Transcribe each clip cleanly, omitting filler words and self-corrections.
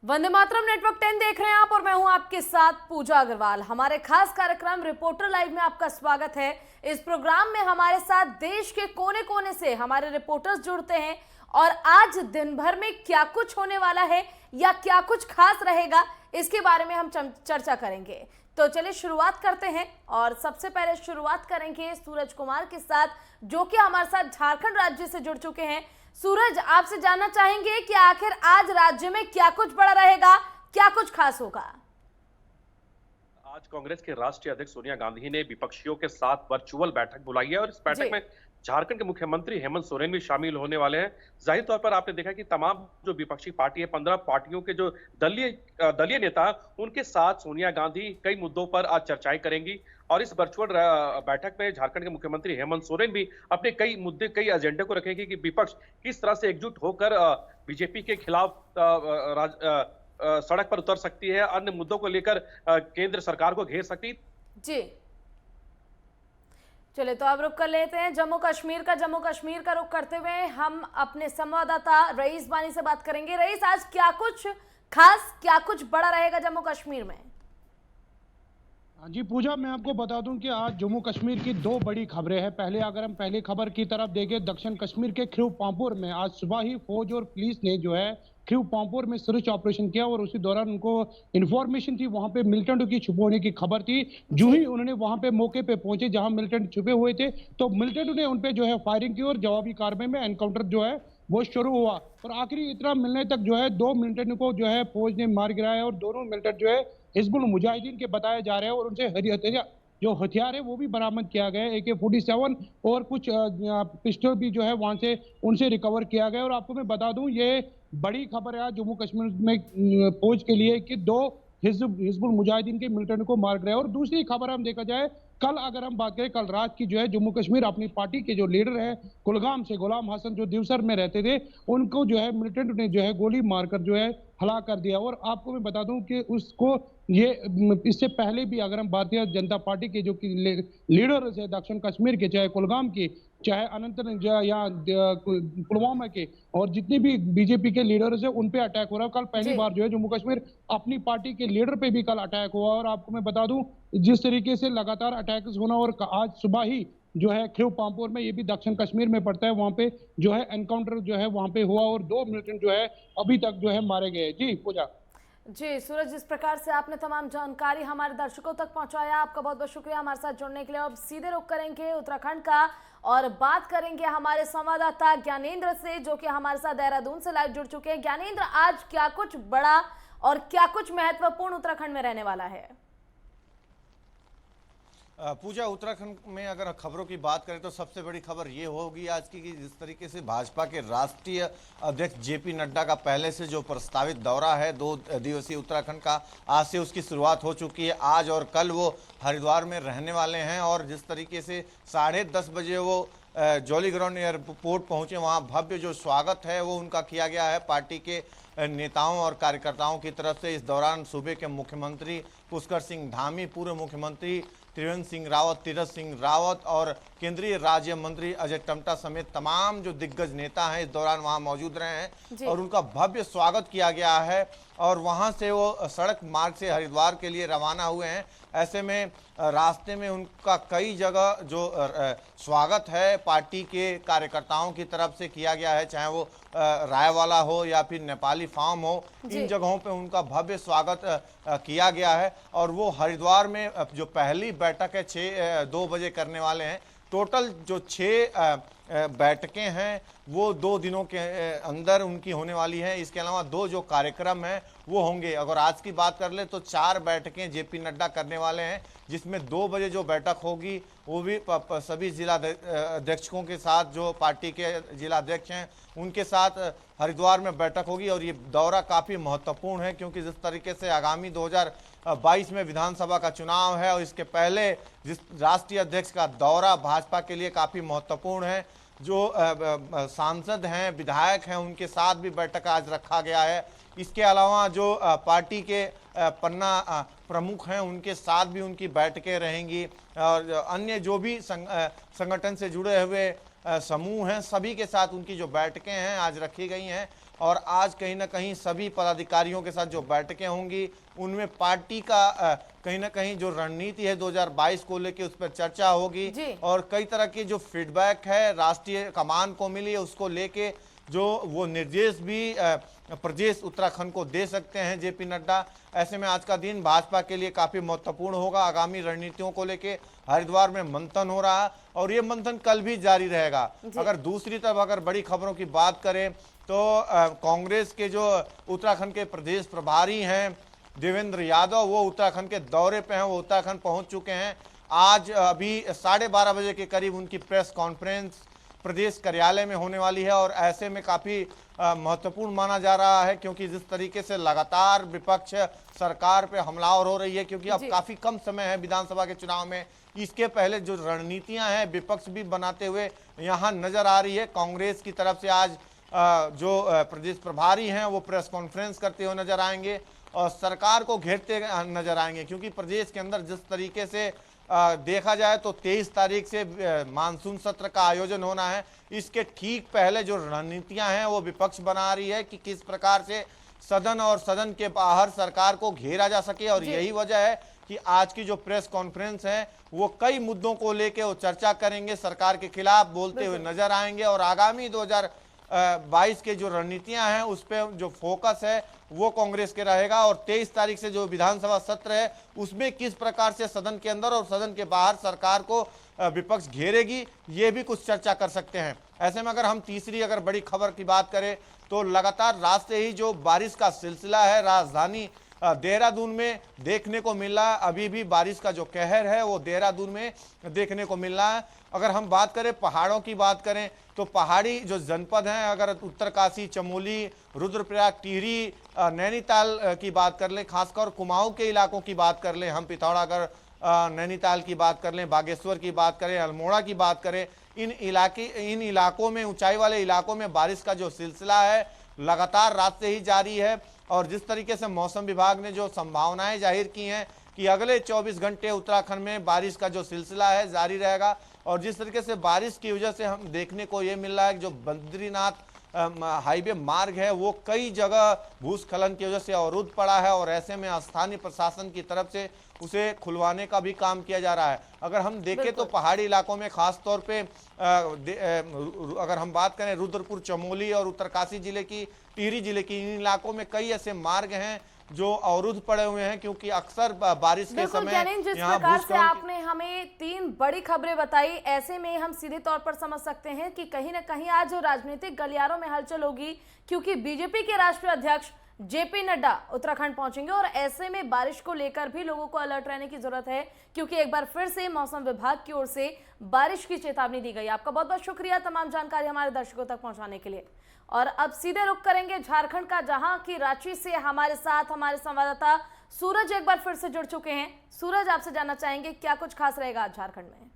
Vande Mataram network 10 देख रहे हैं आप और मैं हूं आपके साथ पूजा अग्रवाल। हमारे खास कार्यक्रम रिपोर्टर लाइव में आपका स्वागत है। इस प्रोग्राम में हमारे साथ देश के कोने कोने से हमारे रिपोर्टर्स जुड़ते हैं और आज दिन भर में क्या कुछ होने वाला है या क्या कुछ खास रहेगा इसके बारे में हम चर्चा करेंगे। तो चलिए शुरुआत करते हैं और सबसे पहले शुरुआत करेंगे सूरज कुमार के साथ, जो कि हमारे साथ झारखंड राज्य से जुड़ चुके हैं। सूरज, आपसे जानना चाहेंगे कि आखिर आज राज्य में क्या कुछ बड़ा रहेगा, क्या कुछ खास होगा? आज कांग्रेस के राष्ट्रीय अध्यक्ष सोनिया गांधी ने विपक्षियों के साथ वर्चुअल बैठक बुलाई है और इस बैठक में झारखंड के मुख्यमंत्री हेमंत सोरेन भी शामिल होने वाले हैं। जाहिर तौर पर आपने देखा कि तमाम जो विपक्षी पार्टी है, 15 पार्टियों के जो दलीय नेता, उनके साथ सोनिया गांधी कई मुद्दों पर आज चर्चाएं करेंगी और इस वर्चुअल बैठक में झारखंड के मुख्यमंत्री हेमंत सोरेन भी अपने कई मुद्दे, कई एजेंडे को रखेंगे कि विपक्ष किस तरह से एकजुट होकर बीजेपी के खिलाफ सड़क पर उतर सकती है, अन्य मुद्दों को लेकर केंद्र सरकार को घेर सकती। जी चलिए, तो अब रुक कर लेते हैं जम्मू कश्मीर का रुख करते हुए हम अपने संवाददाता रईस बानी से बात करेंगे। रईस, आज क्या कुछ खास, क्या कुछ बड़ा रहेगा जम्मू कश्मीर में? जी पूजा, मैं आपको बता दूं कि आज जम्मू कश्मीर की दो बड़ी खबरें हैं। पहले अगर हम पहली खबर की तरफ देखें, दक्षिण कश्मीर के खीव पांपोर में आज सुबह ही फौज और पुलिस ने जो है खीव पांपोर में सर्च ऑपरेशन किया और उसी दौरान उनको इन्फॉर्मेशन थी, वहां पे मिलिटेंट की छुपे होने की खबर थी। जो ही उन्होंने वहां पे मौके पे पहुंचे जहां मिलिटेंट छुपे हुए थे, तो मिलिटेंट ने उनपे जो है फायरिंग की और जवाबी कार्रवाई में एनकाउंटर जो है वो शुरू हुआ और आखिरी इतना मिलने तक जो है 2 मिलिटेंट को जो है फौज ने मार गिराया और दोनों मिलिटेंट जो है हिजबुल मुजाहिदीन के बताए जा रहे हैं और उनसे जो हथियार है वो भी बरामद किया गया है। AK-47 और कुछ पिस्टल भी जो है वहां से उनसे रिकवर किया गया। और आपको मैं बता दूं, ये बड़ी खबर है जम्मू कश्मीर में फौज के लिए कि 2 हिजबुल मुजाहिदीन के मिलिटेंट को मार गया। और दूसरी खबर हम देखा जाए, कल अगर हम बात करें, कल रात की जो है जम्मू कश्मीर अपनी पार्टी के जो लीडर है कुलगाम से गुलाम हसन, जो दिवसर में रहते थे, उनको जो है मिलिटेंट ने जो है गोली मारकर जो है हलाक कर दिया। और आपको मैं बता दूं कि उसको ये इससे पहले भी अगर हम भारतीय जनता पार्टी के जो लीडर है दक्षिण कश्मीर के, चाहे कुलगाम के, चाहे अनंतनाग या पुलवामा के, और जितने भी बीजेपी के लीडर्स है उन पे अटैक हो रहा है। कल पहली बार जो है जम्मू कश्मीर अपनी पार्टी के लीडर पे भी कल अटैक हुआ। और आपको मैं बता दूं, जिस तरीके से लगातार अटैक्स होना और आज सुबह ही जो है खीव पांपोर में, ये भी दक्षिण कश्मीर में पड़ता है, वहां पे जो है एनकाउंटर जो है वहां पे हुआ और 2 मिलिटेंट जो है अभी तक जो है मारे गए। जी पूजा। जी सूरज, जिस प्रकार से आपने तमाम जानकारी हमारे दर्शकों तक पहुंचाया, आपका बहुत बहुत शुक्रिया हमारे साथ जुड़ने के लिए। अब सीधे रुख करेंगे उत्तराखंड का और बात करेंगे हमारे संवाददाता ज्ञानेंद्र से, जो कि हमारे साथ देहरादून से लाइव जुड़ चुके हैं। ज्ञानेंद्र, आज क्या कुछ बड़ा और क्या कुछ महत्वपूर्ण उत्तराखंड में रहने वाला है? पूजा, उत्तराखंड में अगर खबरों की बात करें तो सबसे बड़ी खबर ये होगी आज की कि जिस तरीके से भाजपा के राष्ट्रीय अध्यक्ष JP नड्डा का पहले से जो प्रस्तावित दौरा है 2 दिवसीय उत्तराखंड का, आज से उसकी शुरुआत हो चुकी है। आज और कल वो हरिद्वार में रहने वाले हैं और जिस तरीके से 10:30 बजे वो जॉली ग्राउंड एयरपोर्ट पहुंचे, वहां भव्य जो स्वागत है वो उनका किया गया है पार्टी के नेताओं और कार्यकर्ताओं की तरफ से। इस दौरान सूबे के मुख्यमंत्री पुष्कर सिंह धामी, पूर्व मुख्यमंत्री त्रिवेंद्र सिंह रावत, तीरथ सिंह रावत और केंद्रीय राज्य मंत्री अजय टम्टा समेत तमाम जो दिग्गज नेता हैं इस दौरान वहां मौजूद रहे हैं और उनका भव्य स्वागत किया गया है। और वहां से वो सड़क मार्ग से हरिद्वार के लिए रवाना हुए हैं। ऐसे में रास्ते में उनका कई जगह जो स्वागत है पार्टी के कार्यकर्ताओं की तरफ से किया गया है, चाहे वो रायवाला हो या फिर नेपाली फार्म हो, इन जगहों पे उनका भव्य स्वागत किया गया है। और वो हरिद्वार में जो पहली बैठक है 2 बजे करने वाले हैं। टोटल जो 6 बैठकें हैं वो 2 दिनों के अंदर उनकी होने वाली है। इसके अलावा 2 जो कार्यक्रम हैं वो होंगे। अगर आज की बात कर ले तो 4 बैठकें JP नड्डा करने वाले हैं, जिसमें 2 बजे जो बैठक होगी वो भी सभी जिला अध्यक्षों के साथ, जो पार्टी के जिला अध्यक्ष हैं उनके साथ हरिद्वार में बैठक होगी। और ये दौरा काफ़ी महत्वपूर्ण है क्योंकि जिस तरीके से आगामी 2022 में विधानसभा का चुनाव है और इसके पहले जिस राष्ट्रीय अध्यक्ष का दौरा भाजपा के लिए काफ़ी महत्वपूर्ण है। जो सांसद हैं, विधायक हैं, उनके साथ भी बैठक आज रखा गया है। इसके अलावा जो पार्टी के पन्ना प्रमुख हैं उनके साथ भी उनकी बैठकें रहेंगी और अन्य जो भी संगठन से जुड़े हुए समूह हैं सभी के साथ उनकी जो बैठकें हैं आज रखी गई हैं। और आज कहीं ना कहीं सभी पदाधिकारियों के साथ जो बैठकें होंगी उनमें पार्टी का कहीं ना कहीं जो रणनीति है 2022 को लेके उस पर चर्चा होगी और कई तरह की जो फीडबैक है राष्ट्रीय कमान को मिली है उसको लेके जो वो निर्देश भी प्रदेश उत्तराखंड को दे सकते हैं जेपी नड्डा। ऐसे में आज का दिन भाजपा के लिए काफी महत्वपूर्ण होगा। आगामी रणनीतियों को लेके हरिद्वार में मंथन हो रहा है और ये मंथन कल भी जारी रहेगा। अगर दूसरी तरफ अगर बड़ी खबरों की बात करें तो कांग्रेस के जो उत्तराखंड के प्रदेश प्रभारी हैं देवेंद्र यादव, वो उत्तराखंड के दौरे पे हैं, वो उत्तराखंड पहुंच चुके हैं। आज अभी 12:30 बजे के करीब उनकी प्रेस कॉन्फ्रेंस प्रदेश कार्यालय में होने वाली है और ऐसे में काफी महत्वपूर्ण माना जा रहा है क्योंकि जिस तरीके से लगातार विपक्ष सरकार पे हमलावर हो रही है, क्योंकि अब काफी कम समय है विधानसभा के चुनाव में। इसके पहले जो रणनीतियां हैं विपक्ष भी बनाते हुए यहाँ नजर आ रही है। कांग्रेस की तरफ से आज जो प्रदेश प्रभारी हैं वो प्रेस कॉन्फ्रेंस करते हुए नजर आएंगे और सरकार को घेरते नजर आएंगे, क्योंकि प्रदेश के अंदर जिस तरीके से देखा जाए तो 23 तारीख से मानसून सत्र का आयोजन होना है। इसके ठीक पहले जो रणनीतियां हैं वो विपक्ष बना रही है कि किस प्रकार से सदन और सदन के बाहर सरकार को घेरा जा सके और यही वजह है कि आज की जो प्रेस कॉन्फ्रेंस है वो कई मुद्दों को लेके वो चर्चा करेंगे, सरकार के खिलाफ बोलते हुए नजर आएंगे और आगामी 2022 के जो रणनीतियां हैं उस पर जो फोकस है वो कांग्रेस के रहेगा और 23 तारीख से जो विधानसभा सत्र है उसमें किस प्रकार से सदन के अंदर और सदन के बाहर सरकार को विपक्ष घेरेगी ये भी कुछ चर्चा कर सकते हैं। ऐसे में अगर हम तीसरी अगर बड़ी खबर की बात करें तो लगातार रात से ही जो बारिश का सिलसिला है राजधानी देहरादून में देखने को मिल रहा है। अभी भी बारिश का जो कहर है वो देहरादून में देखने को मिल रहा है। अगर हम बात करें पहाड़ों की बात करें तो पहाड़ी जो जनपद हैं, अगर उत्तरकाशी, चमोली, रुद्रप्रयाग, टिहरी, नैनीताल की बात कर लें, खासकर कुमाऊं के इलाकों की बात कर लें, हम पिथौरागढ़, नैनीताल की बात कर लें, बागेश्वर की बात करें, अल्मोड़ा की बात करें, इन इलाकों में, ऊंचाई वाले इलाकों में बारिश का जो सिलसिला है लगातार रात से ही जारी है। और जिस तरीके से मौसम विभाग ने जो संभावनाएं जाहिर की हैं कि अगले 24 घंटे उत्तराखंड में बारिश का जो सिलसिला है जारी रहेगा और जिस तरीके से बारिश की वजह से हम देखने को ये मिल रहा है कि जो बद्रीनाथ हाईवे मार्ग है वो कई जगह भूस्खलन की वजह से अवरुद्ध पड़ा है और ऐसे में स्थानीय प्रशासन की तरफ से उसे खुलवाने का भी काम किया जा रहा है। अगर हम देखें तो पहाड़ी इलाकों में खास तौर पे अगर हम बात करें रुद्रपुर, चमोली और उत्तरकाशी जिले की, टिहरी जिले की, इन इलाकों में कई ऐसे मार्ग हैं जो अवरुद्ध पड़े हुए हैं क्योंकि अक्सर बारिश के समय जिस प्रकार से आपने हमें 3 बड़ी खबरें बताई, ऐसे में हम सीधे तौर पर समझ सकते हैं कि कहीं ना कहीं आज राजनीतिक गलियारों में हलचल होगी क्योंकि बीजेपी के राष्ट्रीय अध्यक्ष जेपी नड्डा उत्तराखंड पहुंचेंगे और ऐसे में बारिश को लेकर भी लोगों को अलर्ट रहने की जरूरत है क्योंकि एक बार फिर से मौसम विभाग की ओर से बारिश की चेतावनी दी गई। आपका बहुत बहुत शुक्रिया तमाम जानकारी हमारे दर्शकों तक पहुंचाने के लिए। और अब सीधे रुख करेंगे झारखंड का, जहां की रांची से हमारे साथ हमारे संवाददाता सूरज एक बार फिर से जुड़ चुके हैं। सूरज, आपसे जानना चाहेंगे क्या कुछ खास रहेगा आज झारखंड में?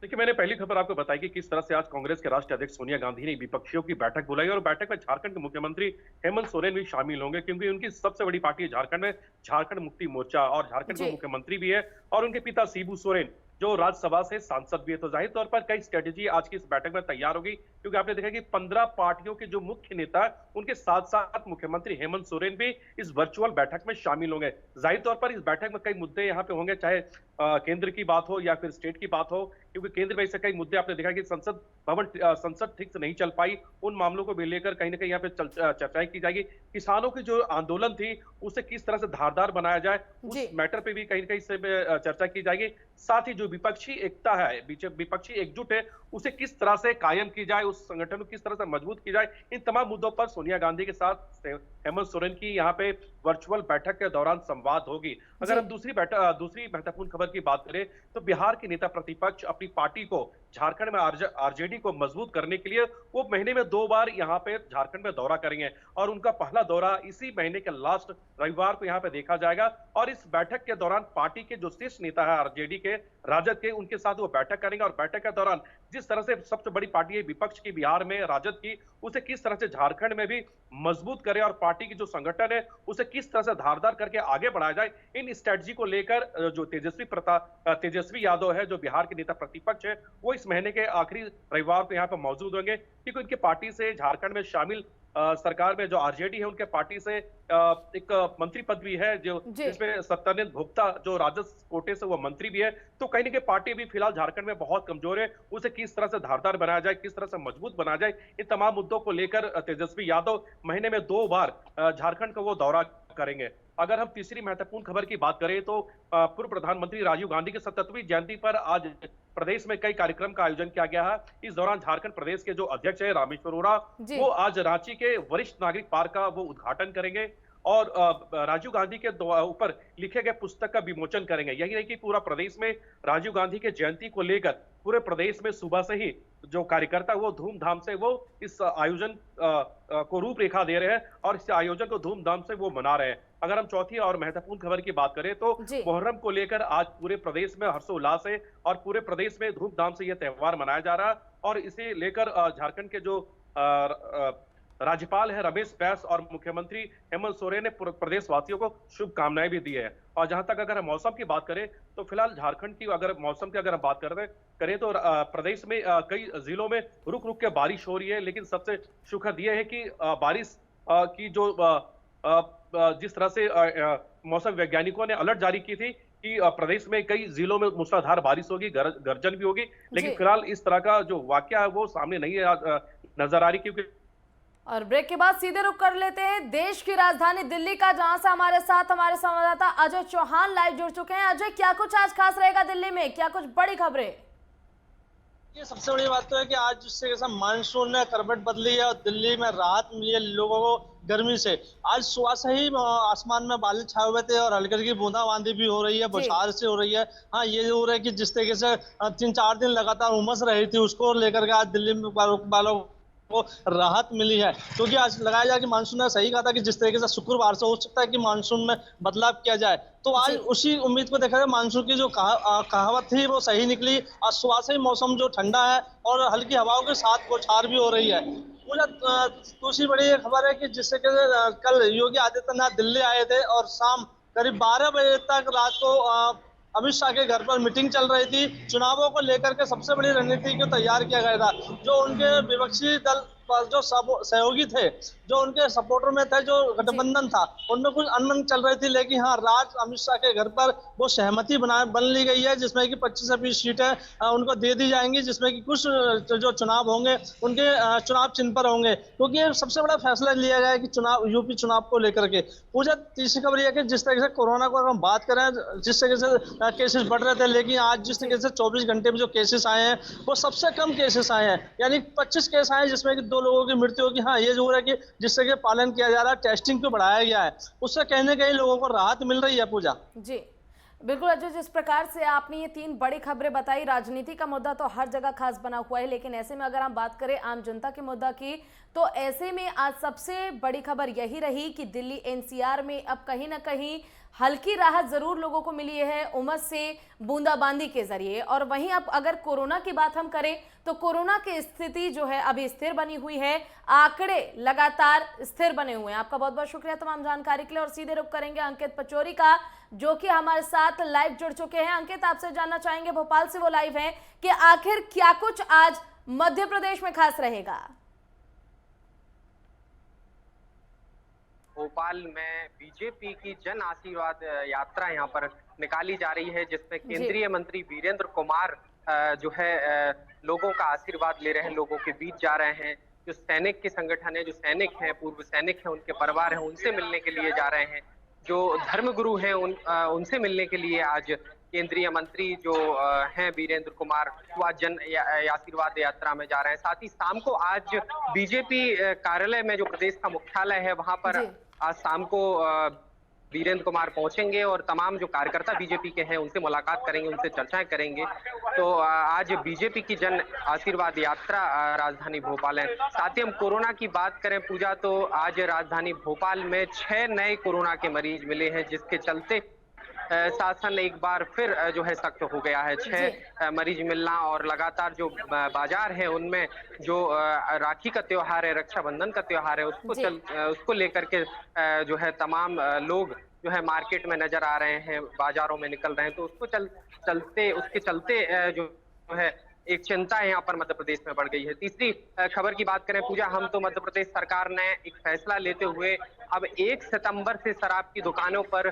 देखिए, मैंने पहली खबर आपको बताई कि किस तरह से आज कांग्रेस के राष्ट्रीय अध्यक्ष सोनिया गांधी ने विपक्षियों की बैठक बुलाई और बैठक में झारखंड के मुख्यमंत्री हेमंत सोरेन भी शामिल होंगे क्योंकि उनकी सबसे बड़ी पार्टी है झारखंड में झारखंड मुक्ति मोर्चा और झारखंड के मुख्यमंत्री भी है और उनके पिता शिबू सोरेन जो राज्यसभा से सांसद भी है। तो जाहिर तौर पर कई स्ट्रेटेजी आज की इस बैठक में तैयार होगी क्योंकि आपने देखा कि 15 पार्टियों के जो मुख्य नेता उनके साथ साथ मुख्यमंत्री हेमंत सोरेन भी इस वर्चुअल बैठक में शामिल होंगे। जाहिर तौर पर इस बैठक में कई मुद्दे यहाँ पे होंगे, चाहे केंद्र की बात हो या फिर स्टेट की बात हो, क्योंकि केंद्र में ऐसे कई मुद्दे आपने देखा कि संसद ठीक से नहीं चल पाई, उन मामलों को भी लेकर कहीं ना कहीं यहाँ पे चर्चाएं की जाएगी। किसानों की जो आंदोलन थी उसे किस तरह से धारदार बनाया जाए उस मैटर पे भी कहीं ना कहीं से चर्चा की जाएगी। साथ ही जो विपक्षी एकता है, विपक्षी एकजुट है, उसे किस तरह से कायम की जाए, उस संगठन को किस तरह से मजबूत की जाए, इन तमाम मुद्दों पर सोनिया गांधी के साथ हेमंत सोरेन की यहाँ पे वर्चुअल बैठक के दौरान संवाद होगी। अगर हम दूसरी महत्वपूर्ण खबर की बात करें तो बिहार के नेता प्रतिपक्ष अपनी पार्टी को झारखंड में आरजेडी को मजबूत करने के लिए वो महीने में 2 बार यहाँ पे झारखंड में दौरा करेंगे और उनका पहला दौरा इसी महीने के लास्ट रविवार को यहाँ पे देखा जाएगा। और इस बैठक के दौरान पार्टी के जो शीर्ष नेता है आरजेडी के, राजद के, उनके साथ वो बैठक करेंगे और बैठक के दौरान जिस तरह से सबसे बड़ी पार्टी है विपक्ष की बिहार में राजद की, उसे किस तरह से झारखंड में भी मजबूत करे और पार्टी की जो संगठन है उसे किस तरह से धारदार करके आगे बढ़ाया जाए, इन स्ट्रेटजी को लेकर जो तेजस्वी यादव है जो बिहार के नेता प्रतिपक्ष है वो इस इस महीने के आखिरी रविवार को यहाँ पर मौजूद होंगे, क्योंकि उनकी पार्टी से झारखंड में शामिल सरकार में जो आरजेडी है उनके पार्टी से एक मंत्री पद भी है, जो जिसमें सत्यानंद भोक्ता जो राजस्व कोटे से वो मंत्री भी है। तो कहीं ना कहीं पार्टी भी फिलहाल झारखंड में बहुत कमजोर है, उसे किस तरह से धारदार बनाया जाए, किस तरह से मजबूत बनाया जाए, इन तमाम मुद्दों को लेकर तेजस्वी यादव महीने में 2 बार झारखंड का वो दौरा करेंगे। अगर हम तीसरी महत्वपूर्ण खबर की बात करें तो पूर्व प्रधानमंत्री राजीव गांधी की 77वीं जयंती पर आज प्रदेश में कई कार्यक्रम का आयोजन किया गया है। इस दौरान झारखंड प्रदेश के जो अध्यक्ष है रामेश्वर उरांव, वो आज रांची के वरिष्ठ नागरिक पार्क का वो उद्घाटन करेंगे और राजीव गांधी के ऊपर लिखे गए पुस्तक का विमोचन करेंगे। यही नहीं कि पूरा प्रदेश में राजीव गांधी के जयंती को लेकर पूरे प्रदेश में सुबह से ही जो कार्यकर्ता वो धूमधाम से वो इस आयोजन को रूपरेखा दे रहे हैं और इस आयोजन को धूमधाम से वो मना रहे हैं। अगर हम चौथी और महत्वपूर्ण खबर की बात करें तो मुहर्रम को लेकर आज पूरे प्रदेश में हर्षोल्लास है और पूरे प्रदेश में धूमधाम से यह त्योहार मनाया जा रहा है और इसे लेकर झारखंड के जो राज्यपाल है रमेश बैस और मुख्यमंत्री हेमंत सोरेन ने प्रदेशवासियों को शुभकामनाएं भी दी है। और जहां तक अगर हम मौसम की बात करें तो फिलहाल झारखंड की अगर मौसम की अगर हम बात करें तो प्रदेश में कई जिलों में रुक रुक के बारिश हो रही है, लेकिन सबसे सुखद यह है कि बारिश की जो जिस तरह से मौसम वैज्ञानिकों ने अलर्ट जारी की थी कि प्रदेश में कई जिलों में मूसलाधार बारिश होगी, गर्जन भी होगी, लेकिन फिलहाल इस तरह का जो वाकया है वो सामने नहीं नजर आ रही। क्योंकि और ब्रेक के बाद सीधे रुख कर लेते हैं देश की राजधानी दिल्ली का, जहां से हमारे साथ हमारे संवाददाता अजय चौहान लाइव जुड़ चुके हैं। अजय, क्या कुछ आज खास रहेगा दिल्ली में, क्या कुछ बड़ी खबरें? ये सबसे बड़ी बात तो है कि आज जिससे कैसा मानसून ने करवट बदली है और दिल्ली में राहत मिली है लोगों को गर्मी से। आज सुबह से ही आसमान में बादल छाए हुए थे और हल्की हल्की बूंदाबांदी भी हो रही है, बौछार से हो रही है। हाँ, ये जरूर है कि जिस तरीके से 3-4 दिन लगातार उमस रही थी उसको लेकर के आज दिल्ली में वालों को राहत मिली है, क्योंकि आज लगाया जाए कि मानसून ने सही कहा था कि जिस तरीके से शुक्रवार से हो सकता है कि मानसून में बदलाव किया जाए, तो आज उसी उम्मीद को देखा जाए मानसून की जो कहावत थी वो सही निकली। आज सुबह से ही मौसम जो ठंडा है और हल्की हवाओं के साथ बौछार भी हो रही है। मुझे दूसरी बड़ी खबर है कि जिससे कि कल योगी आदित्यनाथ दिल्ली आए थे और शाम करीब 12 बजे तक रात को अमित शाह के घर पर मीटिंग चल रही थी। चुनावों को लेकर के सबसे बड़ी रणनीति को तैयार किया गया था। जो उनके विपक्षी दल जो सहयोगी थे, जो उनके सपोर्टर में थे, जो गठबंधन था, उनमें कुछ अनबन चल रही थी, लेकिन हाँ रात अमित शाह के घर पर वो सहमति बन ली गई है, जिसमें कि 25 से 20 सीटें उनको दे दी जाएंगी, जिसमें कि कुछ जो चुनाव होंगे उनके चुनाव चिन्ह पर होंगे, क्योंकि ये सबसे बड़ा फैसला लिया गया है कि चुनाव यूपी चुनाव को लेकर के। पूजा तीसरी खबर यह कि जिस तरीके से कोरोना को अगर हम बात करें, जिस तरीके से केसेस बढ़ रहे थे, लेकिन आज जिस तरीके से 24 घंटे में जो केसेस आए हैं वो सबसे कम केसेस आए हैं, यानी 25 केस आए जिसमें कि 2 लोगों की मृत्यु होगी। हाँ, ये जरूर है कि जिससे कि पालन किया जा रहा है, टेस्टिंग को बढ़ाया गया है, उससे कहीं ना कहीं लोगों को राहत मिल रही है। पूजा जी बिल्कुल अजय, जिस प्रकार से आपने ये 3 बड़ी खबरें बताई, राजनीति का मुद्दा तो हर जगह खास बना हुआ है, लेकिन ऐसे में अगर हम बात करें आम जनता के मुद्दा की, तो ऐसे में आज सबसे बड़ी खबर यही रही कि दिल्ली एनसीआर में अब कहीं ना कहीं हल्की राहत जरूर लोगों को मिली है उमस से बूंदाबांदी के जरिए। और वहीं अब अगर कोरोना की बात हम करें तो कोरोना की स्थिति जो है अभी स्थिर बनी हुई है, आंकड़े लगातार स्थिर बने हुए हैं। आपका बहुत बहुत शुक्रिया तमाम जानकारी के लिए। और सीधे रुख करेंगे अंकित पचौरी का, जो कि हमारे साथ लाइव जुड़ चुके हैं। अंकित, आपसे जानना चाहेंगे, भोपाल से वो लाइव हैं, कि आखिर क्या कुछ आज मध्य प्रदेश में खास रहेगा? भोपाल में बीजेपी की जन आशीर्वाद यात्रा यहाँ पर निकाली जा रही है, जिसमें केंद्रीय मंत्री वीरेंद्र कुमार जो है लोगों का आशीर्वाद ले रहे हैं, लोगों के बीच जा रहे हैं। जो सैनिक के संगठन है, जो सैनिक हैं, पूर्व सैनिक हैं, उनके परिवार हैं, उनसे मिलने के लिए जा रहे हैं। जो धर्मगुरु हैं उनसे मिलने के लिए आज केंद्रीय मंत्री जो हैं वीरेंद्र कुमार, वह जन आशीर्वाद यात्रा में जा रहे हैं। साथ ही शाम को आज बीजेपी कार्यालय में जो प्रदेश का मुख्यालय है वहां पर आज शाम को वीरेंद्र कुमार पहुंचेंगे और तमाम जो कार्यकर्ता बीजेपी के हैं उनसे मुलाकात करेंगे, उनसे चर्चाएं करेंगे। तो आज बीजेपी की जन आशीर्वाद यात्रा राजधानी भोपाल है। साथ ही हम कोरोना की बात करें पूजा, तो आज राजधानी भोपाल में 6 नए कोरोना के मरीज मिले हैं, जिसके चलते शासन एक बार फिर जो है सख्त हो गया है। 6 मरीज मिलना और लगातार जो बाजार है उनमें जो राखी का त्योहार है, रक्षाबंधन का त्योहार है, उसको लेकर के जो है तमाम लोग जो है मार्केट में नजर आ रहे हैं, बाजारों में निकल रहे हैं। तो उसके चलते जो है एक चिंता है यहाँ पर मध्य प्रदेश में बढ़ गई है। तीसरी खबर की बात करें पूजा, हम तो मध्य प्रदेश सरकार ने एक फैसला लेते हुए अब 1 सितंबर से शराब की दुकानों पर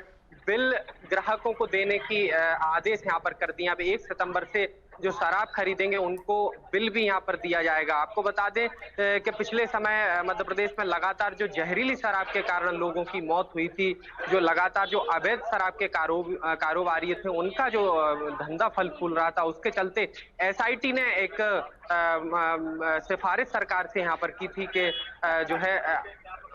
बिल ग्राहकों को देने की आदेश यहाँ पर कर दिए। अब 1 सितंबर से जो शराब खरीदेंगे उनको बिल भी यहाँ पर दिया जाएगा। आपको बता दें कि पिछले समय मध्य प्रदेश में लगातार जो जहरीली शराब के कारण लोगों की मौत हुई थी, जो लगातार जो अवैध शराब के कारोबारी थे उनका जो धंधा फल फूल रहा था, उसके चलते एसआईटी ने एक सिफारिश सरकार से यहाँ पर की थी कि जो है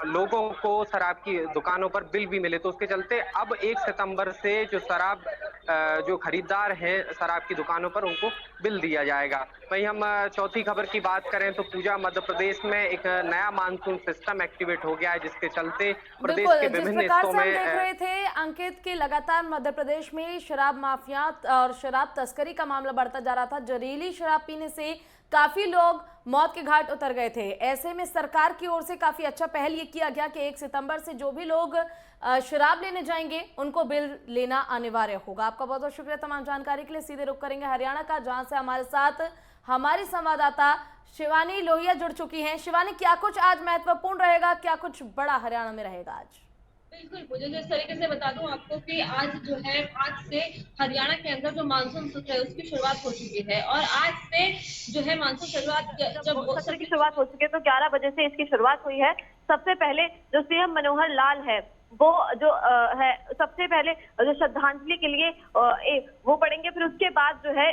लोगों को शराब की दुकानों पर बिल भी मिले। तो उसके चलते अब 1 सितंबर से जो शराब जो खरीदार हैं शराब की दुकानों पर उनको बिल दिया जाएगा। वहीं हम चौथी खबर की बात करें तो पूजा मध्य प्रदेश में एक नया मानसून सिस्टम एक्टिवेट हो गया है, जिसके चलते प्रदेश के विभिन्न हिस्सों में देख रहे थे अंकित की लगातार मध्य प्रदेश में शराब माफिया और शराब तस्करी का मामला बढ़ता जा रहा था। जहरीली शराब पीने से काफी लोग मौत के घाट उतर गए थे। ऐसे में सरकार की ओर से काफी अच्छा पहल ये किया गया कि 1 सितंबर से जो भी लोग शराब लेने जाएंगे उनको बिल लेना अनिवार्य होगा। आपका बहुत बहुत शुक्रिया तमाम जानकारी के लिए। सीधे रुख करेंगे हरियाणा का, जहां से हमारे साथ हमारी संवाददाता शिवानी लोहिया जुड़ चुकी हैं। शिवानी, क्या कुछ आज महत्वपूर्ण रहेगा, क्या कुछ बड़ा हरियाणा में रहेगा आज? बिल्कुल, मुझे जिस तरीके से बता दूं आपको कि आज जो है आज से हरियाणा के अंदर जो मानसून सत्र है उसकी शुरुआत हो चुकी है और आज से जो है मानसून शुरुआत जब सत्र की शुरुआत हो चुकी है तो 11 बजे से इसकी शुरुआत हुई है। सबसे पहले जो सीएम मनोहर लाल है वो जो है सबसे पहले जो श्रद्धांजलि के लिए वो पढ़ेंगे, फिर उसके बाद जो है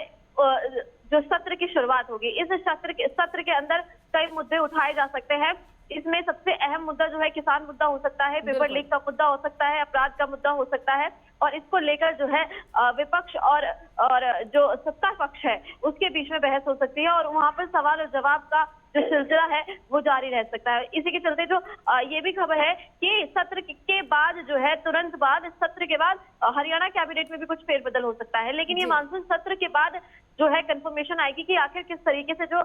जो सत्र की शुरुआत होगी। इस सत्र के अंदर कई मुद्दे उठाए जा सकते हैं। इसमें सबसे अहम मुद्दा जो है किसान मुद्दा हो सकता है, पेपर लीक का मुद्दा हो सकता है, अपराध का मुद्दा हो सकता है और इसको लेकर जो है विपक्ष और जो सत्ता पक्ष है उसके बीच में बहस हो सकती है और वहां पर सवाल और जवाब का जो सिलसिला है वो जारी रह सकता है। इसी के चलते जो ये भी खबर है कि सत्र के बाद जो है तुरंत बाद सत्र के बाद हरियाणा कैबिनेट में भी कुछ फेरबदल हो सकता है, लेकिन ये मानसून सत्र के बाद जो है कंफर्मेशन आएगी कि आखिर किस तरीके से जो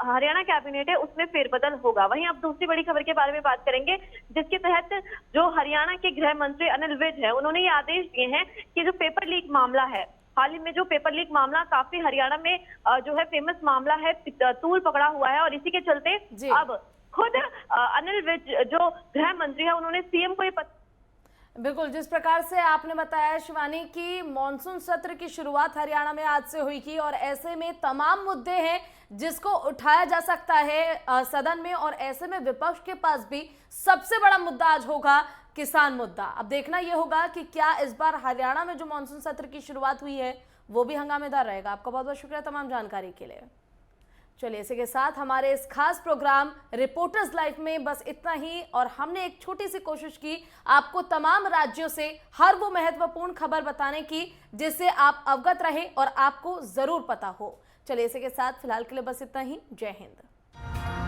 हरियाणा कैबिनेट है उसमें फेरबदल होगा। वहीं अब दूसरी बड़ी खबर के बारे में बात करेंगे, जिसके तहत जो हरियाणा के गृह मंत्री अनिल विज है उन्होंने ये आदेश दिए हैं कि जो पेपर लीक मामला है, हाल ही में जो पेपर लीक मामला काफी हरियाणा में जो है फेमस मामला है, तूल पकड़ा हुआ है और इसी के चलते अब खुद अनिल विज जो गृह मंत्री है उन्होंने सीएम को ये बिल्कुल, जिस प्रकार से आपने बताया शिवानी की मॉनसून सत्र की शुरुआत हरियाणा में आज से हुई थी और ऐसे में तमाम मुद्दे हैं जिसको उठाया जा सकता है सदन में और ऐसे में विपक्ष के पास भी सबसे बड़ा मुद्दा आज होगा किसान मुद्दा। अब देखना यह होगा कि क्या इस बार हरियाणा में जो मॉनसून सत्र की शुरुआत हुई है वो भी हंगामेदार रहेगा। आपका बहुत बहुत शुक्रिया तमाम जानकारी के लिए। चलिए, इसी के साथ हमारे इस खास प्रोग्राम रिपोर्टर्स लाइव में बस इतना ही और हमने एक छोटी सी कोशिश की आपको तमाम राज्यों से हर वो महत्वपूर्ण खबर बताने की जिससे आप अवगत रहे और आपको जरूर पता हो। चलिए, इसी के साथ फिलहाल के लिए बस इतना ही। जय हिंद।